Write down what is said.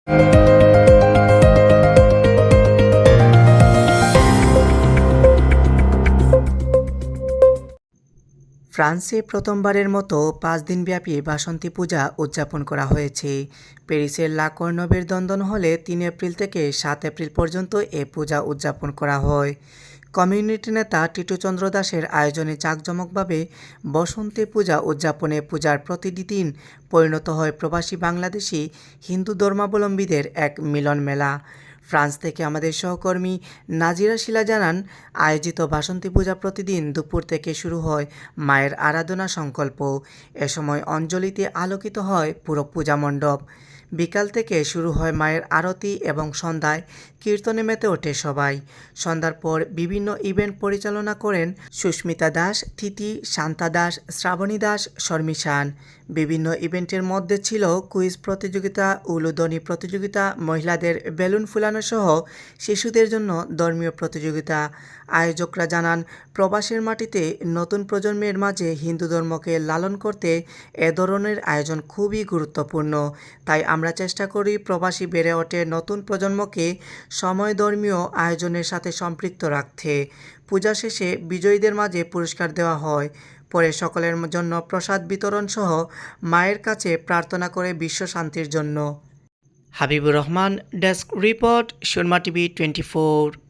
ফ্রান্সে প্রথমবারের মতো 5 দিনব্যাপী বাসন্তী পূজা উদযাপন করা হয়েছে। প্যারিসের লা কর্নবের দ্বন্দ্বন হলে 3 এপ্রিল থেকে 7 এপ্রিল পর্যন্ত এ পূজা উদযাপন করা হয়। কমিউনিটি নেতা টিটু চন্দ্র দাসের আয়োজনে জাঁকজমকভাবে বসন্তী পূজা উদযাপনে পূজার প্রতিটি দিন পরিণত হয় প্রবাসী বাংলাদেশি হিন্দু ধর্মাবলম্বীদের এক মিলন মেলা। ফ্রান্স থেকে আমাদের সহকর্মী নাজিরা শিলা জানান, আয়োজিত বাসন্তী পূজা প্রতিদিন দুপুর থেকে শুরু হয় মায়ের আরাধনা সংকল্প। এ সময় অঞ্জলিতে আলোকিত হয় পুরো পূজা মণ্ডপ। বিকাল থেকে শুরু হয় মায়ের আরতি এবং সন্ধ্যায় কীর্তনে মেতে ওঠে সবাই। সন্ধ্যার পর বিভিন্ন ইভেন্ট পরিচালনা করেন সুস্মিতা দাস, তিথি, শান্তা দাস, শ্রাবণী দাস, শর্মিশান। বিভিন্ন ইভেন্টের মধ্যে ছিল কুইজ প্রতিযোগিতা, উলুধ্বনি প্রতিযোগিতা, মহিলাদের বেলুন ফুলানো সহ শিশুদের জন্য ধর্মীয় প্রতিযোগিতা। আয়োজকরা জানান, প্রবাসের মাটিতে নতুন প্রজন্মের মাঝে হিন্দু ধর্মকে লালন করতে এ ধরনের আয়োজন খুবই গুরুত্বপূর্ণ। তাই আমরা চেষ্টা করি প্রবাসী বেড়ে ওঠে নতুন প্রজন্মকে সময় ধর্মীয় আয়োজনের সাথে সম্পৃক্ত রাখতে। পূজা শেষে বিজয়ীদের মাঝে পুরস্কার দেওয়া হয়। পরে সকলের জন্য প্রসাদ বিতরণ সহ মায়ের কাছে প্রার্থনা করে বিশ্ব শান্তির জন্য। Habibur Rahman, desk report, Surma TV 24।